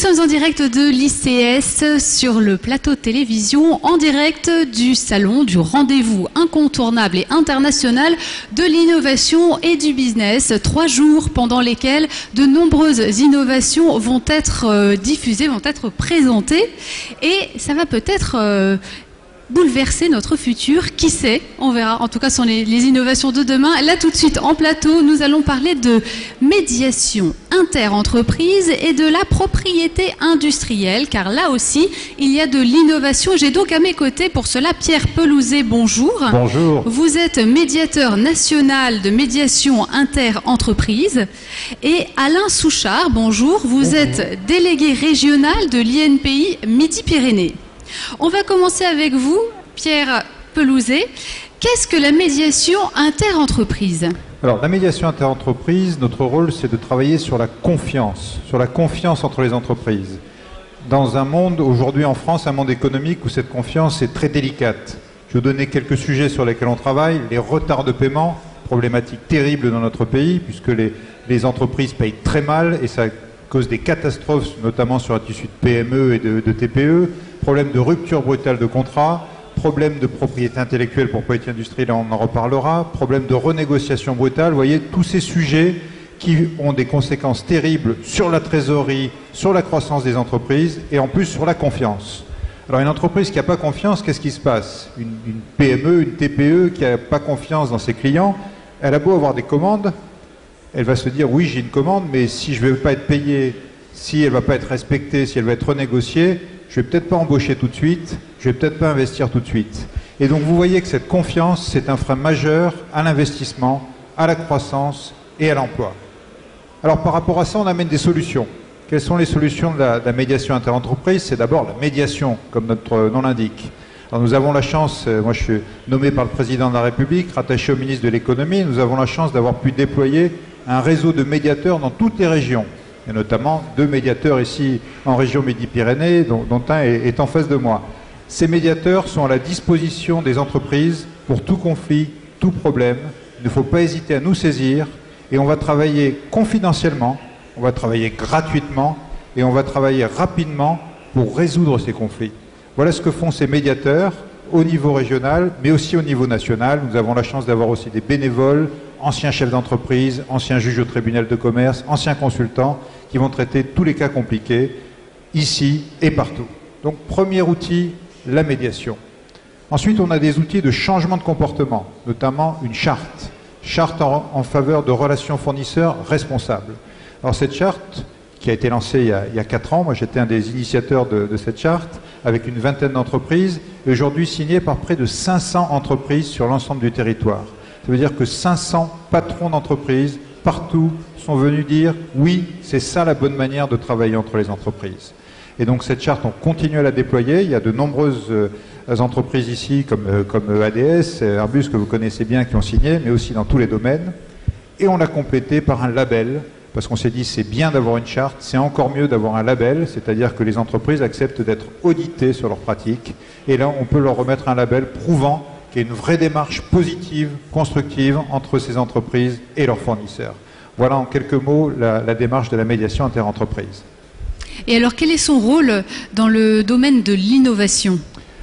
sommes en direct de l'ICS sur le plateau de télévision, en direct du salon, du rendez-vous incontournable et international de l'innovation et du business. 3 jours pendant lesquels de nombreuses innovations vont être diffusées, vont être présentées. Et ça va peut-être bouleverser notre futur, qui sait, on verra. En tout cas, ce sont les innovations de demain. Là, tout de suite, en plateau, nous allons parler de médiation inter-entreprise et de la propriété industrielle, car là aussi, il y a de l'innovation. J'ai donc à mes côtés, pour cela, Pierre Pelouzet, bonjour. Bonjour. Vous êtes médiateur national de médiation inter-entreprise. Et Alain Souchard, bonjour. Vous êtes délégué régional de l'INPI Midi-Pyrénées. On va commencer avec vous, Pierre Pelouzet. Qu'est-ce que la médiation inter-entreprise ? Alors, la médiation inter-entreprise, notre rôle, c'est de travailler sur la confiance entre les entreprises. Dans un monde, aujourd'hui en France, un monde économique où cette confiance est très délicate. Je vais vous donner quelques sujets sur lesquels on travaille. Les retards de paiement, problématique terrible dans notre pays, puisque les entreprises payent très mal et ça cause des catastrophes, notamment sur la tissu de PME et de TPE. Problème de rupture brutale de contrat, problème de propriété intellectuelle pour propriété industrielle, on en reparlera, problème de renégociation brutale. Vous voyez, tous ces sujets qui ont des conséquences terribles sur la trésorerie, sur la croissance des entreprises et en plus sur la confiance. Alors une entreprise qui n'a pas confiance, qu'est-ce qui se passe ? Une PME, une TPE qui n'a pas confiance dans ses clients, elle a beau avoir des commandes, elle va se dire oui, j'ai une commande, mais si je ne vais pas être payé, si elle ne va pas être respectée, si elle va être renégociée, je ne vais peut-être pas embaucher tout de suite, je ne vais peut-être pas investir tout de suite. Et donc vous voyez que cette confiance, c'est un frein majeur à l'investissement, à la croissance et à l'emploi. Alors par rapport à ça, on amène des solutions. Quelles sont les solutions de la médiation inter-entreprise ? C'est d'abord la médiation, comme notre nom l'indique. Alors nous avons la chance, moi je suis nommé par le président de la République, rattaché au ministre de l'économie, nous avons la chance d'avoir pu déployer un réseau de médiateurs dans toutes les régions. Et notamment 2 médiateurs ici en région Midi-Pyrénées, dont un est en face de moi. Ces médiateurs sont à la disposition des entreprises pour tout conflit, tout problème. Il ne faut pas hésiter à nous saisir et on va travailler confidentiellement, on va travailler gratuitement et on va travailler rapidement pour résoudre ces conflits. Voilà ce que font ces médiateurs au niveau régional, mais aussi au niveau national. Nous avons la chance d'avoir aussi des bénévoles, anciens chefs d'entreprise, anciens juges au tribunal de commerce, anciens consultants, qui vont traiter tous les cas compliqués, ici et partout. Donc, premier outil, la médiation. Ensuite, on a des outils de changement de comportement, notamment une charte en faveur de relations fournisseurs responsables. Alors, cette charte, qui a été lancée il y a 4 ans, moi j'étais un des initiateurs de cette charte, avec une vingtaine d'entreprises, et aujourd'hui signée par près de 500 entreprises sur l'ensemble du territoire. Ça veut dire que 500 patrons d'entreprises, partout, sont venus dire « oui, c'est ça la bonne manière de travailler entre les entreprises ». Et donc cette charte, on continue à la déployer. Il y a de nombreuses entreprises ici, comme ADS, Airbus, que vous connaissez bien, qui ont signé, mais aussi dans tous les domaines. Et on l'a complété par un label, parce qu'on s'est dit c'est bien d'avoir une charte, c'est encore mieux d'avoir un label, c'est-à-dire que les entreprises acceptent d'être auditées sur leurs pratiques. Et là, on peut leur remettre un label prouvant qu'il y a une vraie démarche positive, constructive entre ces entreprises et leurs fournisseurs. Voilà en quelques mots la démarche de la médiation inter-entreprise. Et alors, quel est son rôle dans le domaine de l'innovation ?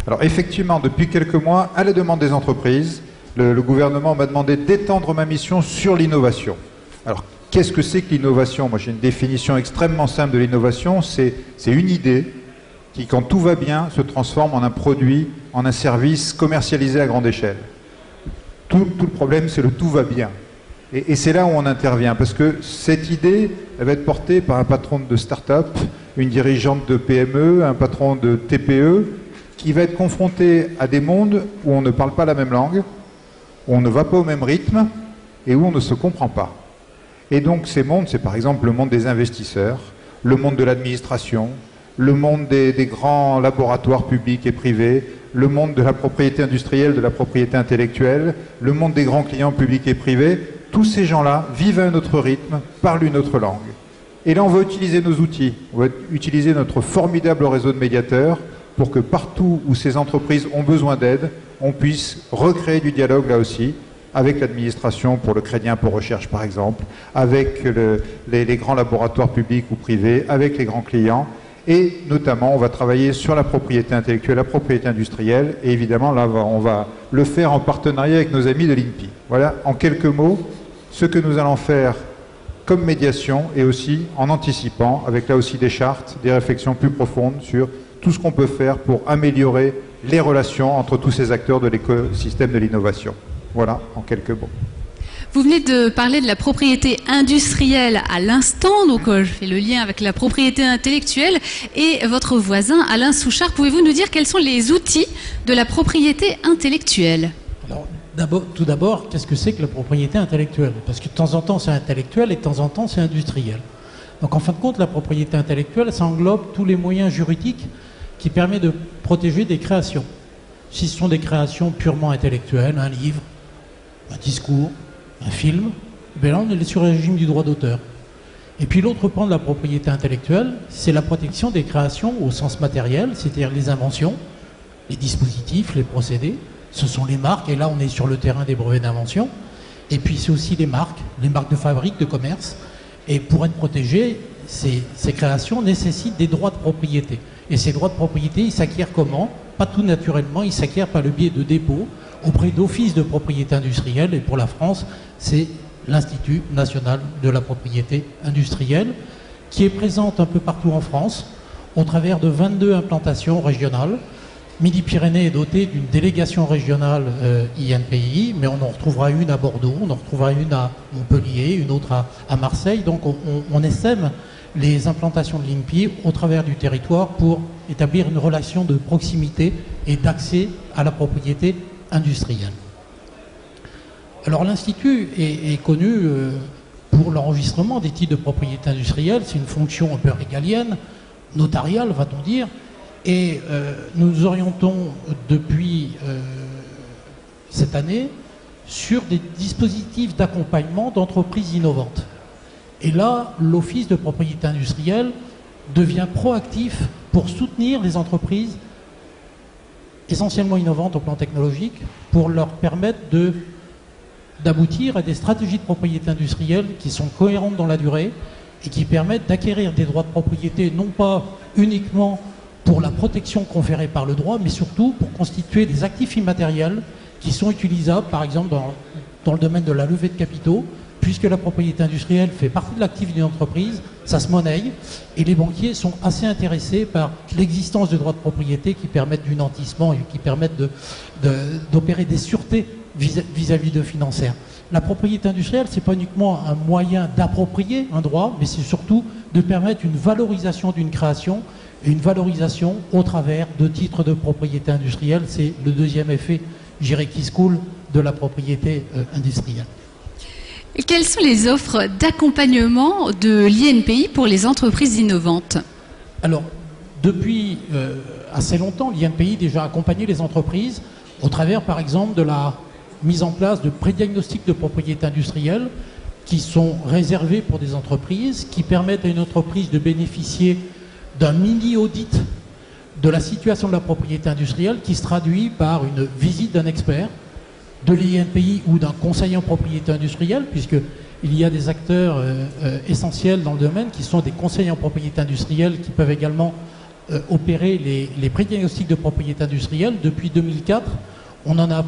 Alors effectivement, depuis quelques mois, à la demande des entreprises, le gouvernement m'a demandé d'étendre ma mission sur l'innovation. Alors, qu'est-ce que c'est que l'innovation ? Moi, j'ai une définition extrêmement simple de l'innovation. C'est une idée qui, quand tout va bien, se transforme en un produit, en un service commercialisé à grande échelle. Tout le problème, c'est le tout va bien. Et c'est là où on intervient, parce que cette idée, elle va être portée par un patron de start-up, une dirigeante de PME, un patron de TPE, qui va être confronté à des mondes où on ne parle pas la même langue, où on ne va pas au même rythme et où on ne se comprend pas. Et donc ces mondes, c'est par exemple le monde des investisseurs, le monde de l'administration, le monde des grands laboratoires publics et privés, le monde de la propriété industrielle, de la propriété intellectuelle, le monde des grands clients publics et privés. Tous ces gens-là vivent à un autre rythme, parlent une autre langue. Et là, on va utiliser nos outils, on va utiliser notre formidable réseau de médiateurs pour que partout où ces entreprises ont besoin d'aide, on puisse recréer du dialogue là aussi, avec l'administration pour le crédit impôt recherche par exemple, avec les grands laboratoires publics ou privés, avec les grands clients. Et notamment, on va travailler sur la propriété intellectuelle, la propriété industrielle, et évidemment, là, on va le faire en partenariat avec nos amis de l'INPI. Voilà, en quelques mots, ce que nous allons faire comme médiation, et aussi en anticipant, avec là aussi des chartes, des réflexions plus profondes sur tout ce qu'on peut faire pour améliorer les relations entre tous ces acteurs de l'écosystème de l'innovation. Voilà, en quelques mots. Vous venez de parler de la propriété industrielle à l'instant, donc je fais le lien avec la propriété intellectuelle. Et votre voisin, Alain Souchard, pouvez-vous nous dire quels sont les outils de la propriété intellectuelle? Alors, tout d'abord, qu'est-ce que c'est que la propriété intellectuelle? Parce que de temps en temps c'est intellectuel et de temps en temps c'est industriel. Donc en fin de compte, la propriété intellectuelle, ça englobe tous les moyens juridiques qui permettent de protéger des créations. Si ce sont des créations purement intellectuelles, un livre, un discours, un film, ben là on est sur le régime du droit d'auteur. Et puis l'autre pan de la propriété intellectuelle, c'est la protection des créations au sens matériel, c'est-à-dire les inventions, les dispositifs, les procédés, ce sont les marques, et là on est sur le terrain des brevets d'invention, et puis c'est aussi les marques de fabrique, de commerce, et pour être protégées, ces créations nécessitent des droits de propriété. Et ces droits de propriété, ils s'acquièrent comment? Pas tout naturellement, ils s'acquièrent par le biais de dépôts auprès d'offices de propriété industrielle, et pour la France, c'est l'Institut national de la propriété industrielle, qui est présente un peu partout en France, au travers de 22 implantations régionales. Midi-Pyrénées est doté d'une délégation régionale INPI, mais on en retrouvera une à Bordeaux, on en retrouvera une à Montpellier, une autre à Marseille. Donc on essaime les implantations de l'INPI au travers du territoire pour établir une relation de proximité et d'accès à la propriété industrielle. Alors l'Institut est connu pour l'enregistrement des titres de propriété industrielle. C'est une fonction un peu régalienne, notariale va-t-on dire, et nous nous orientons depuis cette année sur des dispositifs d'accompagnement d'entreprises innovantes. Et là, l'Office de propriété industrielle devient proactif pour soutenir les entreprises essentiellement innovantes au plan technologique, pour leur permettre d'aboutir à des stratégies de propriété industrielle qui sont cohérentes dans la durée et qui permettent d'acquérir des droits de propriété, non pas uniquement pour la protection conférée par le droit, mais surtout pour constituer des actifs immatériels qui sont utilisables, par exemple, dans le domaine de la levée de capitaux, puisque la propriété industrielle fait partie de l'actif d'une entreprise, ça se monnaie, et les banquiers sont assez intéressés par l'existence de droits de propriété qui permettent du nantissement et qui permettent d'opérer des sûretés vis-à-vis de financières. La propriété industrielle, ce n'est pas uniquement un moyen d'approprier un droit, mais c'est surtout de permettre une valorisation d'une création, et une valorisation au travers de titres de propriété industrielle. C'est le deuxième effet, je dirais, qui se coule de la propriété industrielle. Et quelles sont les offres d'accompagnement de l'INPI pour les entreprises innovantes? Alors, depuis assez longtemps, l'INPI déjà accompagné les entreprises au travers, par exemple, de la mise en place de pré-diagnostics de propriété industrielle qui sont réservés pour des entreprises, qui permettent à une entreprise de bénéficier d'un mini-audit de la situation de la propriété industrielle qui se traduit par une visite d'un expert de l'INPI ou d'un conseiller en propriété industrielle, puisqu'il y a des acteurs essentiels dans le domaine qui sont des conseillers en propriété industrielle qui peuvent également opérer les pré-diagnostics de propriété industrielle. Depuis 2004, on en a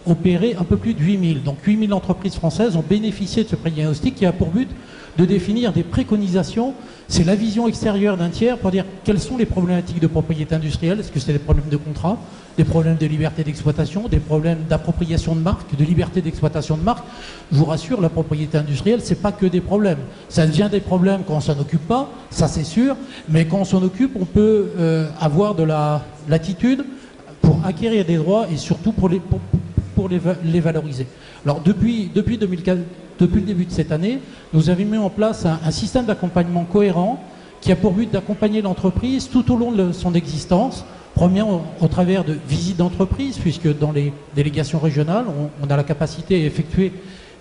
opéré un peu plus de 8000. Donc 8000 entreprises françaises ont bénéficié de ce pré-diagnostic qui a pour but de définir des préconisations. C'est la vision extérieure d'un tiers pour dire quelles sont les problématiques de propriété industrielle. Est-ce que c'est des problèmes de contrat, des problèmes de liberté d'exploitation, des problèmes d'appropriation de marque, de liberté d'exploitation de marque? Je vous rassure, la propriété industrielle, c'est pas que des problèmes. Ça devient des problèmes quand on s'en occupe pas, ça c'est sûr, mais quand on s'en occupe, on peut avoir de la latitude pour acquérir des droits et surtout pour les valoriser. Alors depuis 2004, depuis le début de cette année, nous avons mis en place un système d'accompagnement cohérent qui a pour but d'accompagner l'entreprise tout au long de son existence. Premièrement, au travers de visites d'entreprise, puisque dans les délégations régionales, on a la capacité à effectuer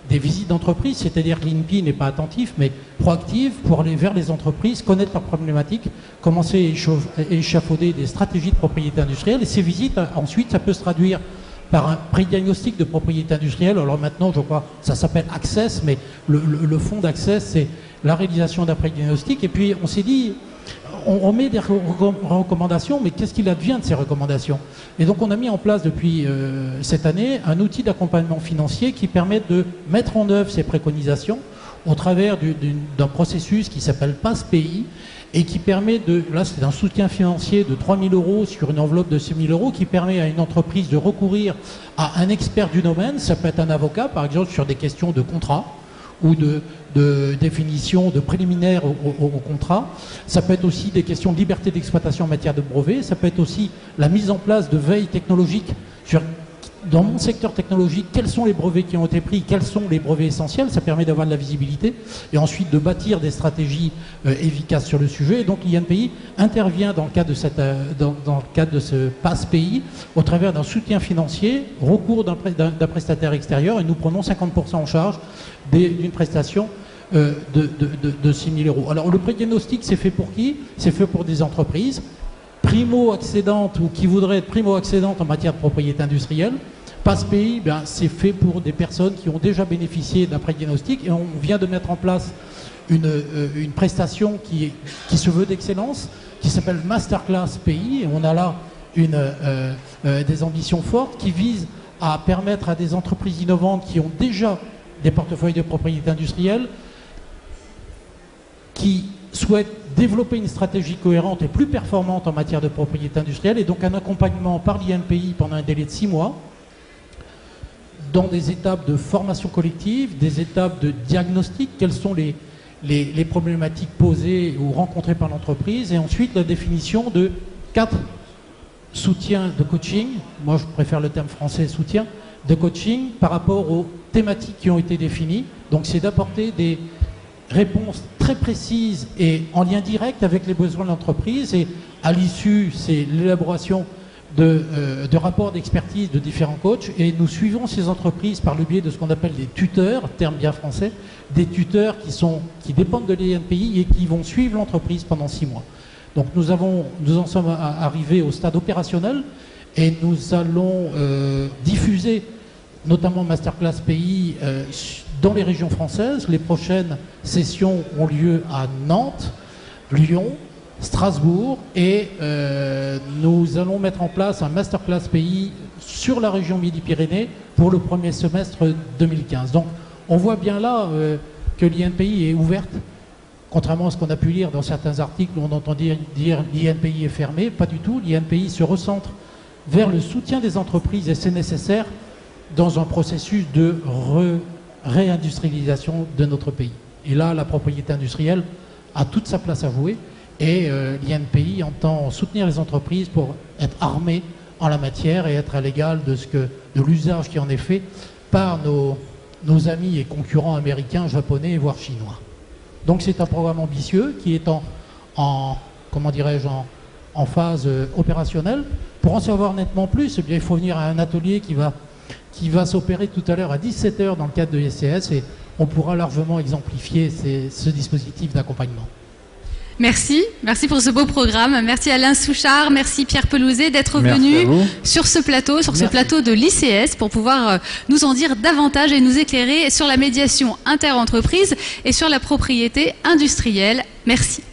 des visites d'entreprise, c'est-à-dire que l'INPI n'est pas attentif, mais proactif pour aller vers les entreprises, connaître leurs problématiques, commencer à échafauder des stratégies de propriété industrielle. Et ces visites, ensuite, ça peut se traduire par un pré-diagnostic de propriété industrielle. Alors maintenant, je crois, ça s'appelle Access, mais le fond d'Access, c'est la réalisation d'après-diagnostic. Et puis on s'est dit, on met des recommandations, mais qu'est-ce qu'il advient de ces recommandations? Et donc on a mis en place depuis cette année un outil d'accompagnement financier qui permet de mettre en œuvre ces préconisations au travers d'un processus qui s'appelle Passe Pays et qui permet là c'est un soutien financier de 3 000 € sur une enveloppe de 6 000 € qui permet à une entreprise de recourir à un expert du domaine, ça peut être un avocat par exemple sur des questions de contrat ou de définition de préliminaire au contrat. Ça peut être aussi des questions de liberté d'exploitation en matière de brevets. Ça peut être aussi la mise en place de veille technologique sur, dans mon secteur technologique, quels sont les brevets qui ont été pris, quels sont les brevets essentiels. Ça permet d'avoir de la visibilité et ensuite de bâtir des stratégies efficaces sur le sujet. Et donc l'INPI intervient dans le cadre de ce Passe Pays au travers d'un soutien financier, recours d'un prestataire extérieur, et nous prenons 50% en charge d'une prestation de 6 000 €. Alors le pré-diagnostic, c'est fait pour qui? C'est fait pour des entreprises primo-accédantes ou qui voudraient être primo-accédantes en matière de propriété industrielle. Passe Pays, c'est fait pour des personnes qui ont déjà bénéficié d'un pré-diagnostic, et on vient de mettre en place une prestation qui se veut d'excellence, qui s'appelle Masterclass Pays, et on a là des ambitions fortes qui visent à permettre à des entreprises innovantes qui ont déjà des portefeuilles de propriété industrielle, qui souhaitent développer une stratégie cohérente et plus performante en matière de propriété industrielle, et donc un accompagnement par l'INPI pendant un délai de 6 mois, dans des étapes de formation collective, des étapes de diagnostic, quelles sont les problématiques posées ou rencontrées par l'entreprise, et ensuite la définition de 4 soutiens de coaching, moi je préfère le terme français soutien, de coaching par rapport aux thématiques qui ont été définies. Donc c'est d'apporter des réponses très précises et en lien direct avec les besoins de l'entreprise, et à l'issue c'est l'élaboration de rapports d'expertise de différents coachs, et nous suivons ces entreprises par le biais de ce qu'on appelle des tuteurs, terme bien français, des tuteurs qui dépendent de l'INPI et qui vont suivre l'entreprise pendant 6 mois. Donc nous en sommes arrivés au stade opérationnel, et nous allons diffuser notamment Masterclass Pays dans les régions françaises. Les prochaines sessions ont lieu à Nantes, Lyon, Strasbourg, et nous allons mettre en place un Masterclass Pays sur la région Midi-Pyrénées pour le premier semestre 2015. Donc on voit bien là que l'INPI est ouverte. Contrairement à ce qu'on a pu lire dans certains articles où on entend dire l'INPI est fermé, pas du tout. L'INPI se recentre vers le soutien des entreprises, et c'est nécessaire dans un processus de réindustrialisation de notre pays. Et là, la propriété industrielle a toute sa place à jouer, et l'INPI entend soutenir les entreprises pour être armées en la matière et être à l'égal de l'usage qui en est fait par nos amis et concurrents américains, japonais, voire chinois. Donc c'est un programme ambitieux qui est en phase opérationnelle. Pour en savoir nettement plus, eh bien, il faut venir à un atelier qui va s'opérer tout à l'heure à 17 h dans le cadre de SCS, et on pourra largement exemplifier ce dispositif d'accompagnement. Merci pour ce beau programme. Merci Alain Souchard, merci Pierre Pelouzet d'être venu sur ce plateau, plateau de l'ICS, pour pouvoir nous en dire davantage et nous éclairer sur la médiation inter-entreprise et sur la propriété industrielle. Merci.